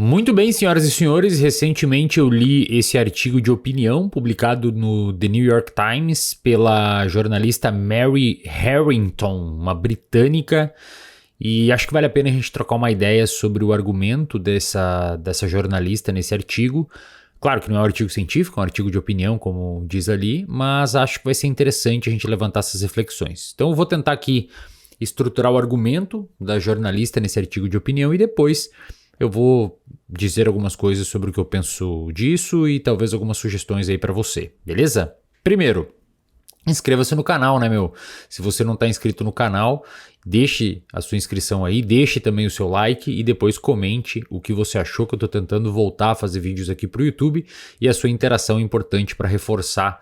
Muito bem, senhoras e senhores, recentemente eu li esse artigo de opinião publicado no The New York Times pela jornalista Mary Harrington, uma britânica, e acho que vale a pena a gente trocar uma ideia sobre o argumento dessa jornalista nesse artigo. Claro que não é um artigo científico, é um artigo de opinião, como diz ali, mas acho que vai ser interessante a gente levantar essas reflexões. Então eu vou tentar aqui estruturar o argumento da jornalista nesse artigo de opinião e depois eu vou dizer algumas coisas sobre o que eu penso disso e talvez algumas sugestões aí pra você, beleza? Primeiro, inscreva-se no canal, né, meu? Se você não tá inscrito no canal, deixe a sua inscrição aí, deixe também o seu like e depois comente o que você achou, que eu tô tentando voltar a fazer vídeos aqui pro YouTube e a sua interação é importante para reforçar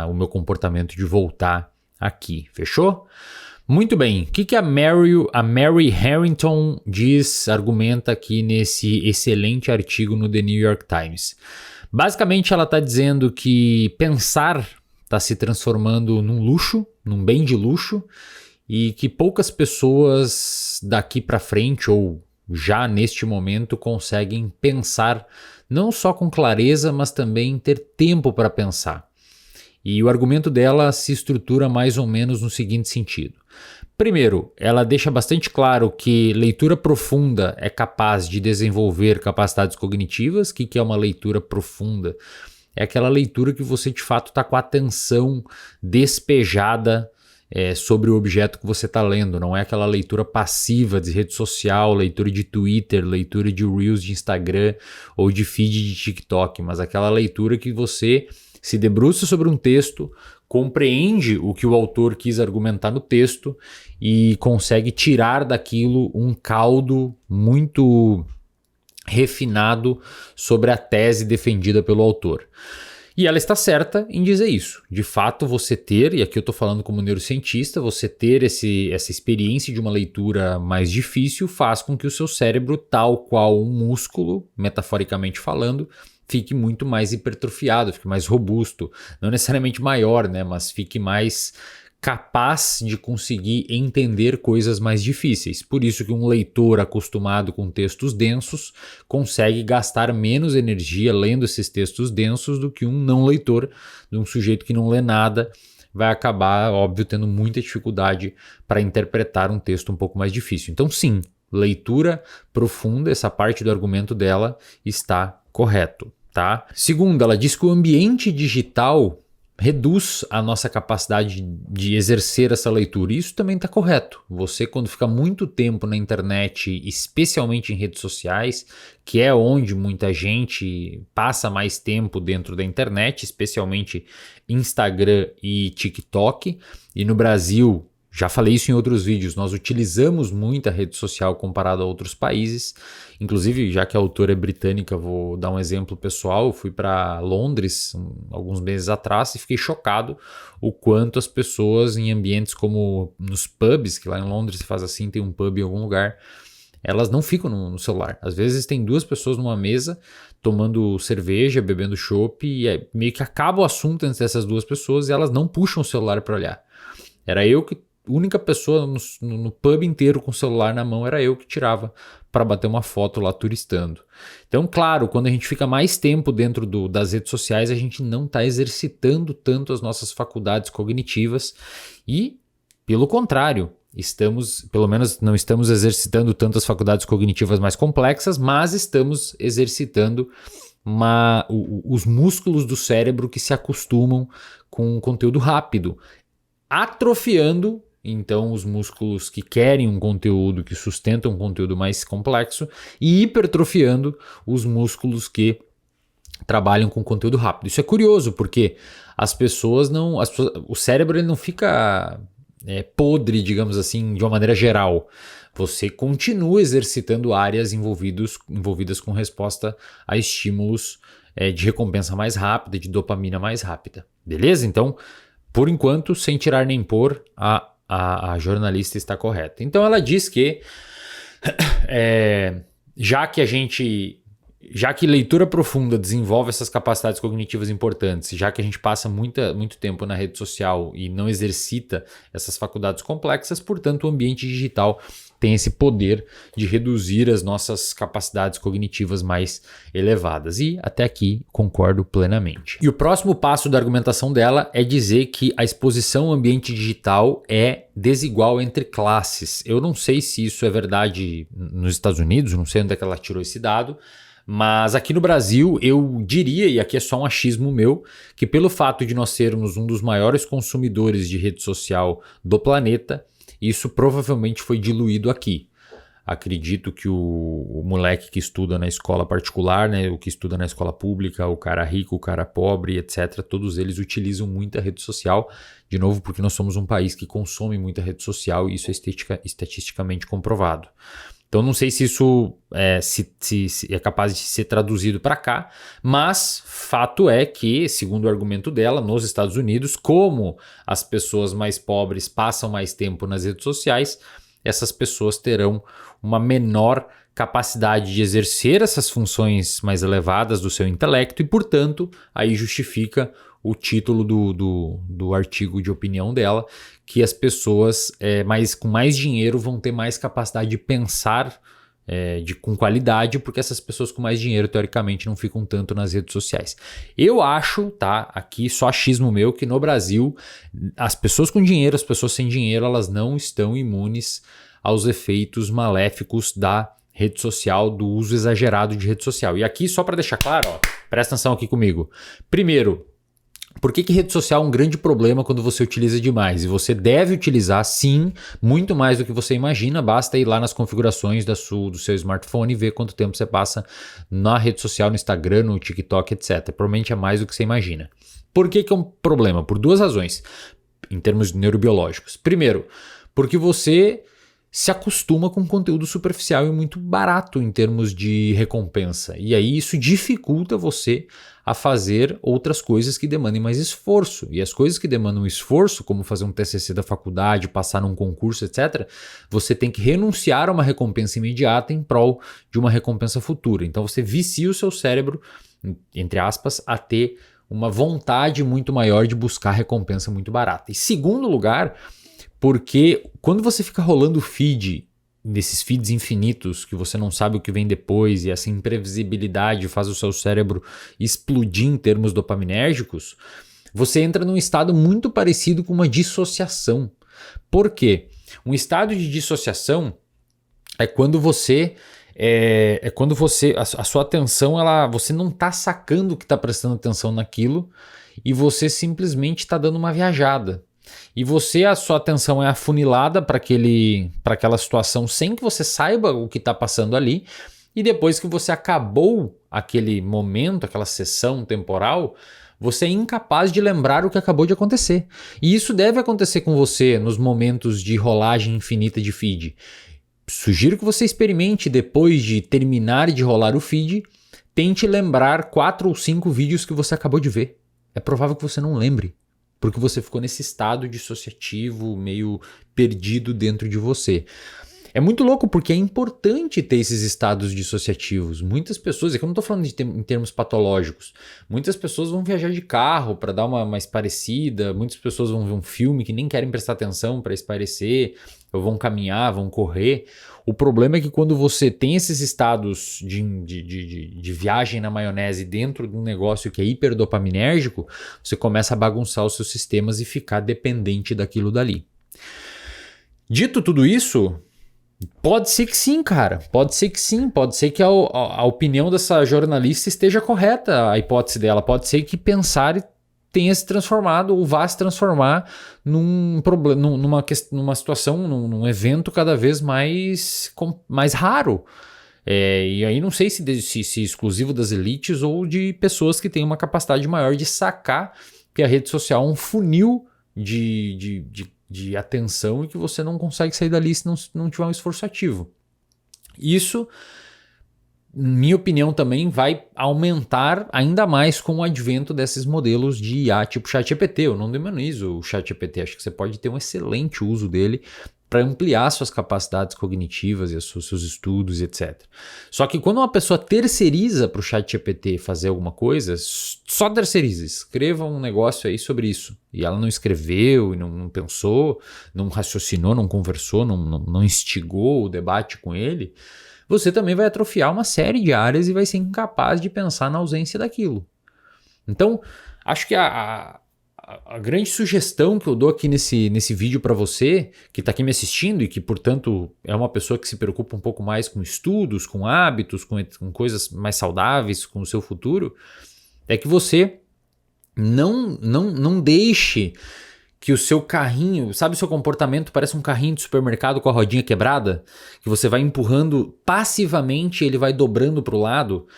o meu comportamento de voltar aqui, fechou? Muito bem, o que a Mary Harrington argumenta aqui nesse excelente artigo no The New York Times? Basicamente ela está dizendo que pensar está se transformando num luxo, num bem de luxo, e que poucas pessoas daqui para frente ou já neste momento conseguem pensar não só com clareza, mas também ter tempo para pensar. E o argumento dela se estrutura mais ou menos no seguinte sentido. Primeiro, ela deixa bastante claro que leitura profunda é capaz de desenvolver capacidades cognitivas. O que é uma leitura profunda? É aquela leitura que você de fato está com a atenção despejada sobre o objeto que você está lendo. Não é aquela leitura passiva de rede social, leitura de Twitter, leitura de Reels de Instagram ou de feed de TikTok, mas aquela leitura que você se debruça sobre um texto, compreende o que o autor quis argumentar no texto e consegue tirar daquilo um caldo muito refinado sobre a tese defendida pelo autor. E ela está certa em dizer isso. De fato, você ter, e aqui eu estou falando como neurocientista, você ter essa experiência de uma leitura mais difícil faz com que o seu cérebro, tal qual um músculo, metaforicamente falando, fique muito mais hipertrofiado, fique mais robusto, não necessariamente maior, né, mas fique mais capaz de conseguir entender coisas mais difíceis. Por isso que um leitor acostumado com textos densos consegue gastar menos energia lendo esses textos densos do que um não leitor, de um sujeito que não lê nada, vai acabar, óbvio, tendo muita dificuldade para interpretar um texto um pouco mais difícil. Então, sim, leitura profunda, essa parte do argumento dela está correto. Tá? Segundo, ela diz que o ambiente digital reduz a nossa capacidade de exercer essa leitura. Isso também está correto. Você, quando fica muito tempo na internet, especialmente em redes sociais, que é onde muita gente passa mais tempo dentro da internet, especialmente Instagram e TikTok, e no Brasil, já falei isso em outros vídeos, nós utilizamos muito a rede social comparado a outros países. Inclusive, já que a autora é britânica, vou dar um exemplo pessoal. Eu fui para Londres alguns meses atrás e fiquei chocado o quanto as pessoas em ambientes como nos pubs, que lá em Londres se faz assim, tem um pub em algum lugar, elas não ficam no celular. Às vezes tem duas pessoas numa mesa tomando cerveja, bebendo chopp e meio que acaba o assunto entre essas duas pessoas e elas não puxam o celular para olhar. Era eu que única pessoa no pub inteiro com o celular na mão, era eu que tirava para bater uma foto lá turistando. Então, claro, quando a gente fica mais tempo dentro das redes sociais, a gente não está exercitando tanto as nossas faculdades cognitivas e, pelo contrário, pelo menos não estamos exercitando tanto as faculdades cognitivas mais complexas, mas estamos exercitando os músculos do cérebro que se acostumam com conteúdo rápido, atrofiando então os músculos que querem um conteúdo, que sustentam um conteúdo mais complexo, e hipertrofiando os músculos que trabalham com conteúdo rápido. Isso é curioso, porque o cérebro ele não fica podre, digamos assim, de uma maneira geral. Você continua exercitando áreas envolvidas com resposta a estímulos de recompensa mais rápida, de dopamina mais rápida. Beleza? Então, por enquanto, sem tirar nem pôr, a jornalista está correta. Então ela diz que já que a gente já que leitura profunda desenvolve essas capacidades cognitivas importantes, já que a gente passa muito tempo na rede social e não exercita essas faculdades complexas, portanto, o ambiente digital tem esse poder de reduzir as nossas capacidades cognitivas mais elevadas. E até aqui concordo plenamente. E o próximo passo da argumentação dela é dizer que a exposição ao ambiente digital é desigual entre classes. Eu não sei se isso é verdade nos Estados Unidos, não sei onde é que ela tirou esse dado, mas aqui no Brasil eu diria, e aqui é só um achismo meu, que pelo fato de nós sermos um dos maiores consumidores de rede social do planeta, isso provavelmente foi diluído aqui. Acredito que o moleque que estuda na escola particular, né, o que estuda na escola pública, o cara rico, o cara pobre, etc., todos eles utilizam muita rede social, de novo porque nós somos um país que consome muita rede social e isso é estatisticamente comprovado. Então não sei se isso se é capaz de ser traduzido para cá, mas fato é que, segundo o argumento dela, nos Estados Unidos, como as pessoas mais pobres passam mais tempo nas redes sociais, essas pessoas terão uma menor capacidade de exercer essas funções mais elevadas do seu intelecto e, portanto, aí justifica o título do artigo de opinião dela, que as pessoas com mais dinheiro vão ter mais capacidade de pensar com qualidade, porque essas pessoas com mais dinheiro, teoricamente, não ficam tanto nas redes sociais. Eu acho, tá, aqui só achismo meu, que no Brasil, as pessoas com dinheiro, as pessoas sem dinheiro, elas não estão imunes aos efeitos maléficos da rede social, do uso exagerado de rede social. E aqui, só para deixar claro, ó, presta atenção aqui comigo. Primeiro, por que rede social é um grande problema quando você utiliza demais? E você deve utilizar, sim, muito mais do que você imagina. Basta ir lá nas configurações do seu smartphone e ver quanto tempo você passa na rede social, no Instagram, no TikTok, etc. Provavelmente é mais do que você imagina. Por que é um problema? Por duas razões, em termos neurobiológicos. Primeiro, porque você se acostuma com conteúdo superficial e muito barato em termos de recompensa. E aí isso dificulta você a fazer outras coisas que demandem mais esforço. E as coisas que demandam esforço, como fazer um TCC da faculdade, passar num concurso, etc., você tem que renunciar a uma recompensa imediata em prol de uma recompensa futura. Então você vicia o seu cérebro, entre aspas, a ter uma vontade muito maior de buscar recompensa muito barata. E segundo lugar, porque quando você fica rolando o feed, nesses feeds infinitos, que você não sabe o que vem depois, e essa imprevisibilidade faz o seu cérebro explodir em termos dopaminérgicos, você entra num estado muito parecido com uma dissociação. Por quê? Um estado de dissociação é quando você... a sua atenção, você não está sacando que está prestando atenção naquilo e você simplesmente está dando uma viajada. E a sua atenção é afunilada para aquela situação sem que você saiba o que está passando ali. E depois que você acabou aquele momento, aquela sessão temporal, você é incapaz de lembrar o que acabou de acontecer. E isso deve acontecer com você nos momentos de rolagem infinita de feed. Sugiro que você experimente, depois de terminar de rolar o feed, tente lembrar 4 ou 5 vídeos que você acabou de ver. É provável que você não lembre, porque você ficou nesse estado dissociativo, meio perdido dentro de você. É muito louco porque é importante ter esses estados dissociativos. Muitas pessoas, aqui eu não estou falando em termos patológicos, muitas pessoas vão viajar de carro para dar uma espairecida, muitas pessoas vão ver um filme que nem querem prestar atenção para espairecer, ou vão caminhar, vão correr. O problema é que quando você tem esses estados de viagem na maionese dentro de um negócio que é hiperdopaminérgico, você começa a bagunçar os seus sistemas e ficar dependente daquilo dali. Dito tudo isso, pode ser que sim, cara. Pode ser que sim. Pode ser que a opinião dessa jornalista esteja correta, a hipótese dela. Pode ser que pensar tenha se transformado ou vá se transformar numa situação, num evento cada vez mais raro. E aí não sei se exclusivo das elites ou de pessoas que têm uma capacidade maior de sacar que a rede social é um funil de atenção e que você não consegue sair dali se não tiver um esforço ativo. Isso, minha opinião, também vai aumentar ainda mais com o advento desses modelos de IA tipo ChatGPT. Eu não demonizo o ChatGPT, acho que você pode ter um excelente uso dele para ampliar suas capacidades cognitivas e os seus estudos, etc. Só que quando uma pessoa terceiriza para o ChatGPT fazer alguma coisa, só terceiriza, escreva um negócio aí sobre isso. E ela não escreveu, não pensou, não raciocinou, não conversou, não instigou o debate com ele, você também vai atrofiar uma série de áreas e vai ser incapaz de pensar na ausência daquilo. Então, acho que a grande sugestão que eu dou aqui nesse vídeo para você, que está aqui me assistindo e que, portanto, é uma pessoa que se preocupa um pouco mais com estudos, com hábitos, com coisas mais saudáveis, com o seu futuro, é que você não deixe que o seu carrinho, sabe, o seu comportamento parece um carrinho de supermercado com a rodinha quebrada, que você vai empurrando passivamente e ele vai dobrando para o lado.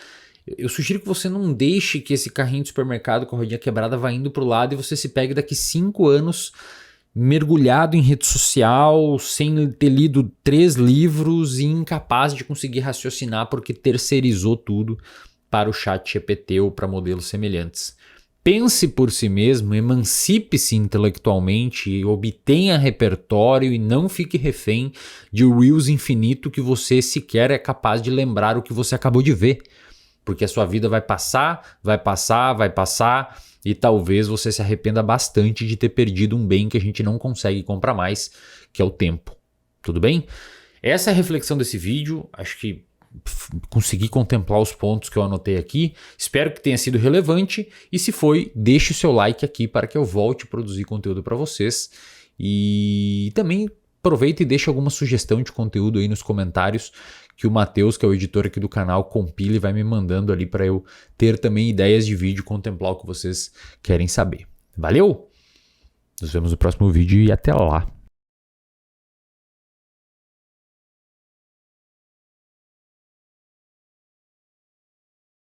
Eu sugiro que você não deixe que esse carrinho de supermercado com a rodinha quebrada vá indo para o lado e você se pegue daqui 5 anos mergulhado em rede social, sem ter lido 3 livros e incapaz de conseguir raciocinar porque terceirizou tudo para o ChatGPT ou para modelos semelhantes. Pense por si mesmo, emancipe-se intelectualmente, obtenha repertório e não fique refém de Reels infinito que você sequer é capaz de lembrar o que você acabou de ver. Porque a sua vida vai passar e talvez você se arrependa bastante de ter perdido um bem que a gente não consegue comprar mais, que é o tempo. Tudo bem? Essa é a reflexão desse vídeo. Acho que consegui contemplar os pontos que eu anotei aqui. Espero que tenha sido relevante e se foi, deixe o seu like aqui para que eu volte a produzir conteúdo para vocês. E também aproveita e deixa alguma sugestão de conteúdo aí nos comentários que o Matheus, que é o editor aqui do canal, compila e vai me mandando ali para eu ter também ideias de vídeo, contemplar o que vocês querem saber. Valeu? Nos vemos no próximo vídeo e até lá!